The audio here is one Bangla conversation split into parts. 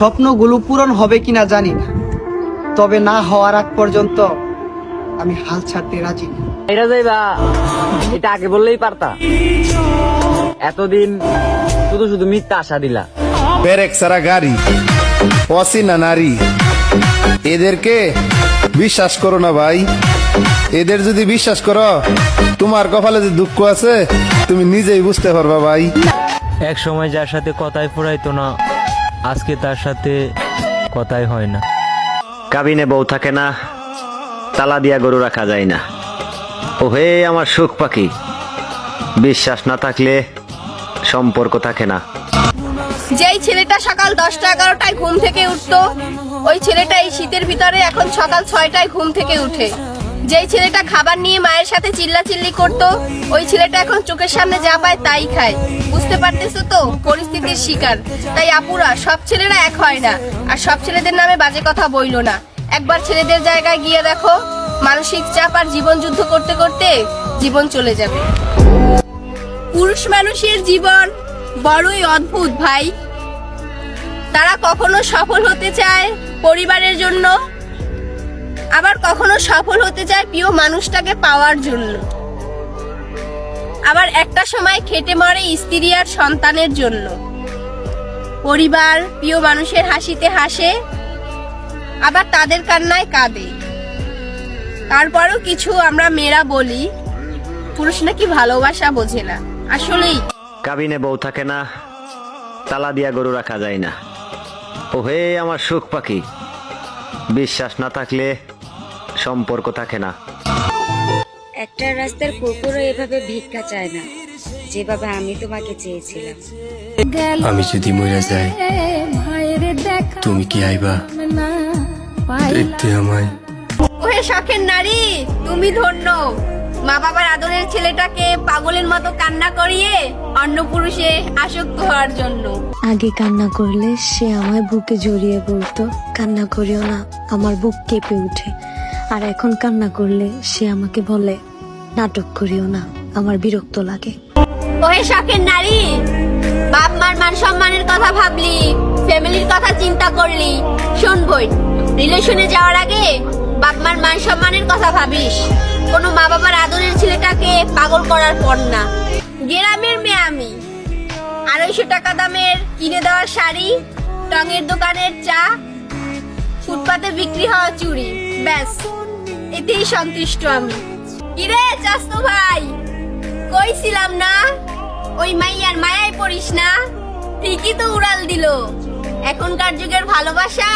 স্বপ্নগুলো পূরণ হবে কিনা জানি না, তবে না হওয়ার আগ পর্যন্ত আমি হাল ছাড়তে রাজি না। এটা যাইবা, এটা আগে বললেই পারতা। এতদিন শুধু শুধু মিথ্যা আশা দিলা। পেরেক সারা গাড়ি, অচেনা নারী, এদেরকে বিশ্বাস করো না ভাই। এদের যদি বিশ্বাস করো, তোমার কপালে যে দুঃখ আছে তুমি নিজেই বুঝতে পারবা ভাই। এক সময় যার সাথে কথাই ফুরাইতো না, আজকে তার সাথে কথাই হয় না। কাবিনে বউ থাকে না, তালা দিয়া গরু রাখা যায় না। ও হে আমার সুখ পাখি, বিশ্বাস না থাকলে সম্পর্ক থাকে না। যেই ছেলেটা সকাল 10টা-11টায় ঘুম থেকে উঠতো, ওই ছেলেটা এই শীতের ভিতরে এখন সকাল 6টায় ঘুম থেকে উঠে। যেই ছেলেটা খাবার নিয়ে মায়ের সাথে চিল্লাচিল্লি করতো, ওই ছেলেটা এখন চোখের সামনে যা পায় তাই খায়। বুঝতে পারতেছো তো, পরিস্থিতির শিকার। তাই আপুরা, সব ছেলেরা এক হয় না, আর সব ছেলেদের নামে বাজে কথা বইলো না। একবার ছেলেদের জায়গায় গিয়ে দেখো, মানসিক চাপ আর জীবন যুদ্ধ করতে করতে জীবন চলে যাবে। পুরুষ মানুষের জীবন বড়ই অদ্ভুত ভাই। তারা কখনো সফল হতে চায় পরিবারের জন্য, আবার কখনো সফল হতে চায় প্রিয় মানুষটাকে পাওয়ার জন্য, আবার একটা সময় খেটে মরে স্ত্রী আর সন্তানের জন্য। পরিবার প্রিয় মানুষের হাসিতে হাসে, আবার তাদের কান্নায় কাঁদে। তারপরও কিছু আমরা মেয়েরা বলি, পুরুষ নাকি ভালোবাসা বোঝে না। আসলেই কাবিনে বউ থাকে না, তালা দিয়া গরু রাখা যায় না। ও হে আমার সুখ পাখি, বিশ্বাস না থাকলে সম্পর্ক থাকে না। একটা রাস্তার কুকুরও এভাবে ভিক্ষা চায় না, যেভাবে আমি তোমাকে চেয়েছিলাম। আমি যদি মরে যাই, তুমি কি আইবা দেখতে আমায়? ওহে শখের নারী, তুমি ধন্য। মা বাবার আদরের ছেলেটাকে পাগলের মতো কান্না করিয়ে অন্য পুরুষে আসক্ত হওয়ার জন্য। আগে কান্না করলে সে আমায় বুকে জড়িয়ে বলতো, কান্না করিও না, আমার বুক কেঁপে উঠে। আর এখন কান্না করলে সে আমাকে বলে, নাটক করিও না, আমার বিরক্ত লাগে। ওহে শখের নারী, বাপ মার মান সম্মানের কথা ভাবলি, ফ্যামিলির কথা চিন্তা করলি। শোন বোন, রিলেশনে যাওয়ার আগে বাপ মার মান সম্মানের কথা ভাবিস। কোনো মা বাবার আদরের ছেলেটাকে পাগল করার পর না। গ্রামের মেয়ে আমি, 250 টাকা দামের কিনে দেওয়া শাড়ি, টঙের দোকানের চা, ফুটপাতে বিক্রি হওয়া চুড়ি, ব্যাস এতেই সন্তুষ্ট আমি। কিরে চাস্তু ভাই, কইছিলাম না ওই মাইয়ার মায়ায় পড়িস না? ঠিকই তো উড়াল দিল। এখনকার যুগের ভালোবাসা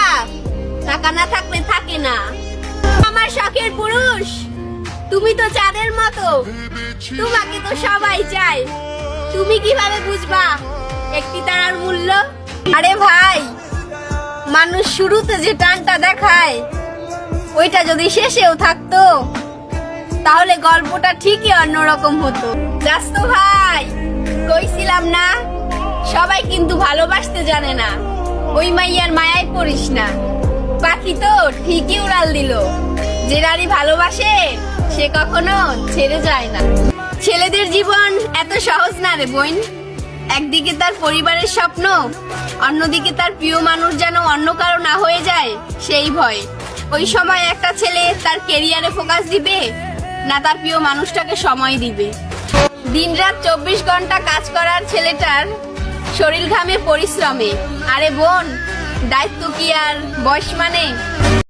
টাকা না থাকলে থাকে না। আমার শখের পুরুষ, তুমি তো চাঁদের মতো, তোমাকে তো সবাই চায়। তুমি কিভাবে বুঝবা একটি তারার মূল্য? আরে ভাই, মানুষ শুরুতে যে টানটা দেখায়, ওইটা যদি শেষেও থাকতো তাহলে গল্পটা ঠিকই অন্যরকম হতো। জাস্ত ভাই, কইছিলাম না, সবাই কিন্তু ভালোবাসতে জানে না। ওই মাইয়ার মায়ায় পড়িস না। পাখি তো ঠিকই উড়াল দিল। যে নারী ভালোবাসে সে কখনো ছেড়ে যায় না। ছেলেদের জীবন এত সহজ না রে বোন। একদিকে তার পরিবারের স্বপ্ন, অন্যদিকে তার প্রিয় মানুষ যেন অন্য কারো না হয়ে যায় সেই ভয়। ওই সময় একটা ছেলে তার কেরিয়ারে ফোকাস দিবে না তার প্রিয় মানুষটাকে সময় দিবে। দিনরাত 24 ঘন্টা কাজ করার ছেলেটার শরীর ঘামে পরিশ্রমে। আরে বোন, দায়িত্ব কি আর বয়স মানে?